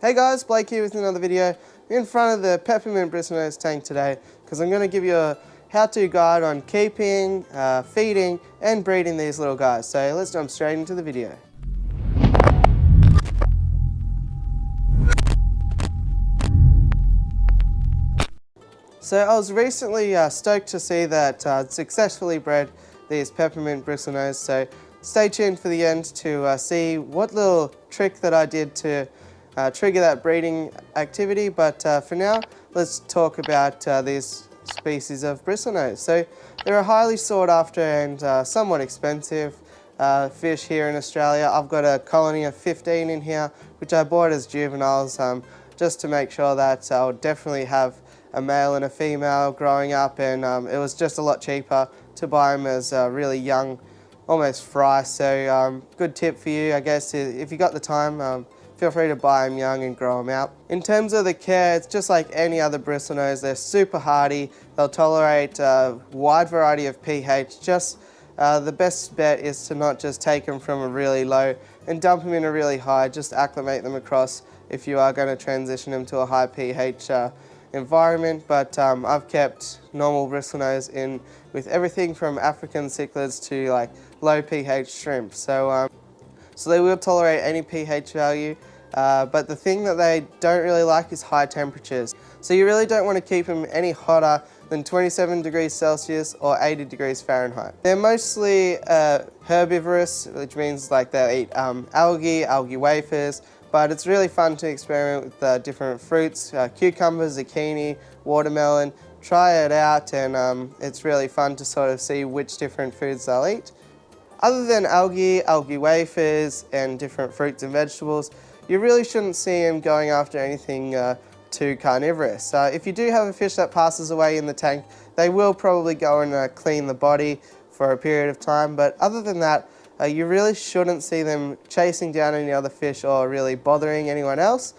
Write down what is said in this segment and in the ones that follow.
Hey guys, Blake here with another video. I'm in front of the Peppermint Bristlenose tank today because I'm going to give you a how-to guide on keeping, feeding and breeding these little guys. So let's jump straight into the video. So I was recently stoked to see that I'd successfully bred these Peppermint Bristlenose, so stay tuned for the end to see what little trick that I did to trigger that breeding activity. But for now, let's talk about these species of Bristlenose. So they're a highly sought after and somewhat expensive fish here in Australia. I've got a colony of 15 in here, which I bought as juveniles just to make sure that I would definitely have a male and a female growing up, and it was just a lot cheaper to buy them as really young, almost fry. So good tip for you, I guess, if you got the time, feel free to buy them young and grow them out. In terms of the care, it's just like any other Bristlenose. They're super hardy. They'll tolerate a wide variety of pH. Just the best bet is to not just take them from a really low and dump them in a really high. Just acclimate them across if you are going to transition them to a high pH environment. But I've kept normal Bristlenose in with everything from African cichlids to like low pH shrimp. So they will tolerate any pH value, but the thing that they don't really like is high temperatures. So you really don't want to keep them any hotter than 27 degrees Celsius or 80 degrees Fahrenheit. They're mostly herbivorous, which means like they'll eat algae wafers, but it's really fun to experiment with different fruits, cucumber, zucchini, watermelon. Try it out, and it's really fun to sort of see which different foods they'll eat. Other than algae wafers and different fruits and vegetables, you really shouldn't see them going after anything too carnivorous. If you do have a fish that passes away in the tank, they will probably go and clean the body for a period of time, but other than that, you really shouldn't see them chasing down any other fish or really bothering anyone else.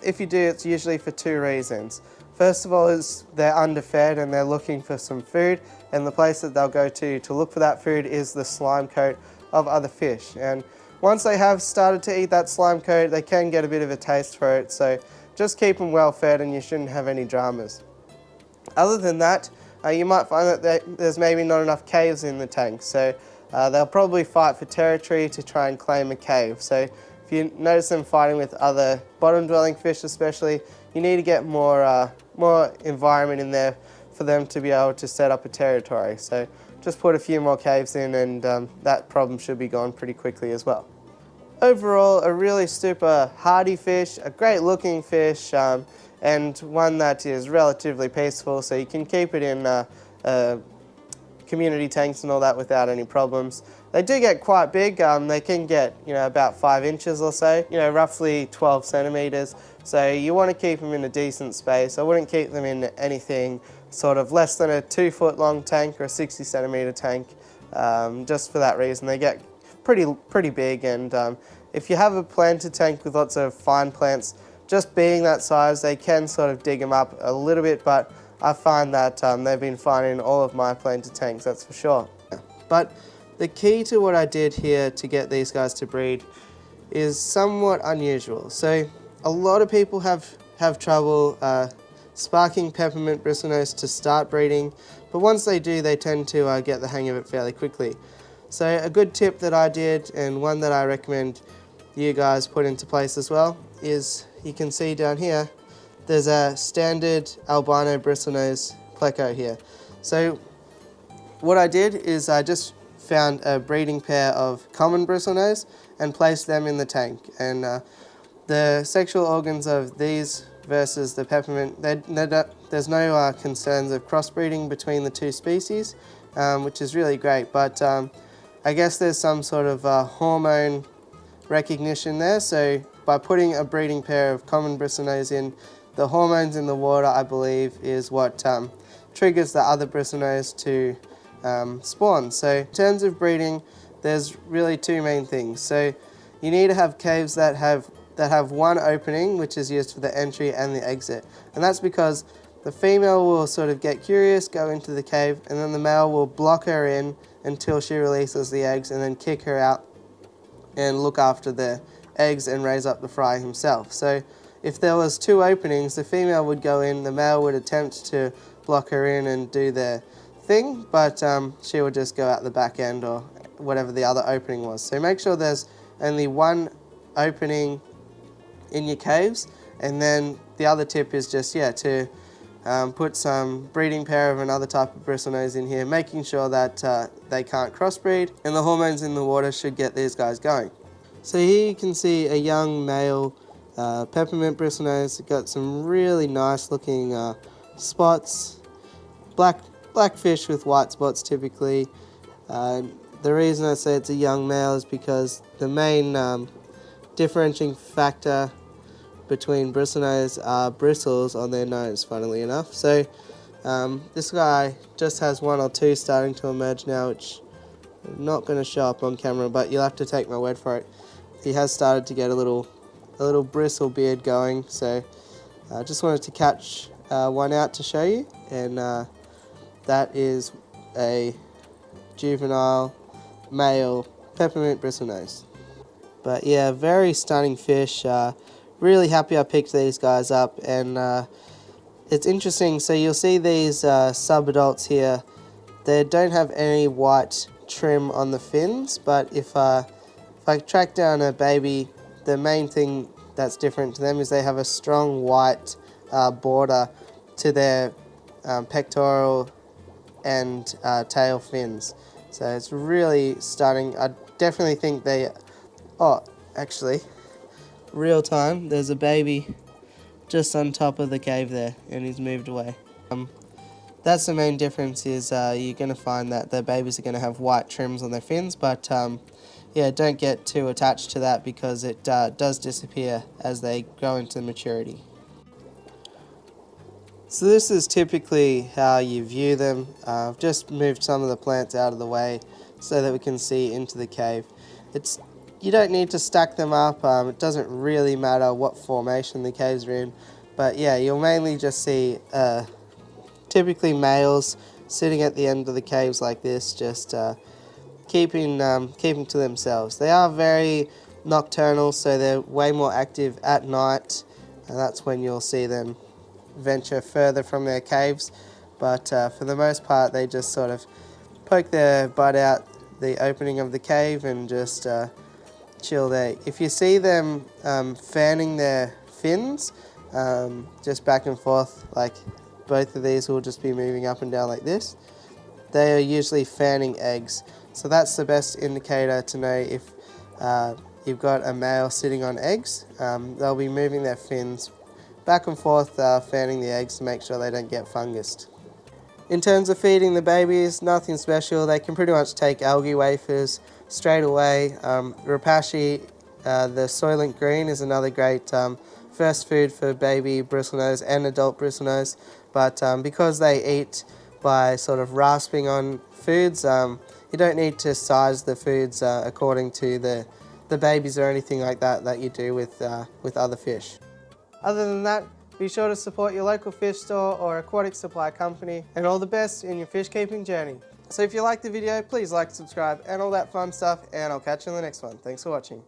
If you do, it's usually for two reasons. First of all is they're underfed and they're looking for some food, and the place that they'll go to look for that food is the slime coat of other fish. And once they have started to eat that slime coat, they can get a bit of a taste for it, so just keep them well fed and you shouldn't have any dramas. Other than that, you might find that there's maybe not enough caves in the tank, so they'll probably fight for territory to try and claim a cave. So if you notice them fighting with other bottom-dwelling fish especially, you need to get more environment in there for them to be able to set up a territory. So just put a few more caves in, and that problem should be gone pretty quickly as well. Overall, a really super hardy fish, a great looking fish, and one that is relatively peaceful, so you can keep it in community tanks and all that without any problems. They do get quite big. They can get, about 5 inches or so, roughly 12 centimeters. So you want to keep them in a decent space. I wouldn't keep them in anything sort of less than a 2-foot long tank or a 60 centimeter tank, just for that reason. They get pretty big, and if you have a planted tank with lots of fine plants, just being that size, they can sort of dig them up a little bit, but I find that they've been fine in all of my planted tanks, that's for sure. But the key to what I did here to get these guys to breed is somewhat unusual. So a lot of people have trouble sparking Peppermint Bristlenose to start breeding, but once they do, they tend to get the hang of it fairly quickly. So a good tip that I did, and one that I recommend you guys put into place as well, is you can see down here, there's a standard albino Bristlenose Pleco here. So what I did is I just found a breeding pair of common Bristlenose and placed them in the tank. And the sexual organs of these versus the Peppermint, there's no concerns of crossbreeding between the two species, which is really great. But I guess there's some sort of hormone recognition there. So by putting a breeding pair of common Bristlenose in, the hormones in the water, I believe, is what triggers the other Bristlenose to spawn. So in terms of breeding, there's really two main things. So you need to have caves that have one opening, which is used for the entry and the exit. And that's because the female will sort of get curious, go into the cave, and then the male will block her in until she releases the eggs, and then kick her out and look after the eggs and raise up the fry himself. So if there was 2 openings, the female would go in, the male would attempt to block her in and do their thing, but she would just go out the back end or whatever the other opening was. So make sure there's only 1 opening in your caves, and then the other tip is just to put some breeding pair of another type of bristlenose in here, making sure that they can't crossbreed, and the hormones in the water should get these guys going. So here you can see a young male peppermint bristlenose. Got some really nice looking spots, black fish with white spots typically. The reason I say it's a young male is because the main differentiating factor between bristlenose are bristles on their nose, funnily enough. So this guy just has 1 or 2 starting to emerge now, which I'm not going to show up on camera, but you'll have to take my word for it. He has started to get a little bristle beard going, so I just wanted to catch one out to show you, and that is a juvenile male peppermint bristlenose. But yeah, very stunning fish. Really happy I picked these guys up, and it's interesting. So you'll see these sub-adults here. They don't have any white trim on the fins, but if I track down a baby, the main thing that's different to them is they have a strong white border to their pectoral and tail fins. So it's really stunning. I definitely think they... Oh, actually, real time, there's a baby just on top of the cave there, and he's moved away. That's the main difference, is you're going to find that the babies are going to have white trims on their fins, but yeah, don't get too attached to that because it does disappear as they grow into maturity. So this is typically how you view them. I've just moved some of the plants out of the way so that we can see into the cave. You don't need to stack them up. It doesn't really matter what formation the caves are in, but yeah, you'll mainly just see typically males sitting at the end of the caves like this, just keeping to themselves. They are very nocturnal, so they're way more active at night, and that's when you'll see them venture further from their caves. But for the most part, they just sort of poke their butt out the opening of the cave and just chill there. If you see them fanning their fins just back and forth, like both of these will just be moving up and down like this, they are usually fanning eggs. So that's the best indicator to know if you've got a male sitting on eggs. They'll be moving their fins back and forth, fanning the eggs to make sure they don't get fungused. In terms of feeding the babies, nothing special. They can pretty much take algae wafers straight away. Rapashi, the Soylent Green, is another great first food for baby bristlenose and adult bristlenose, but because they eat by sort of rasping on foods, you don't need to size the foods according to the babies or anything like that you do with other fish. Other than that, be sure to support your local fish store or aquatic supply company, and all the best in your fish keeping journey. So if you liked the video, please like, subscribe, and all that fun stuff, and I'll catch you in the next one. Thanks for watching.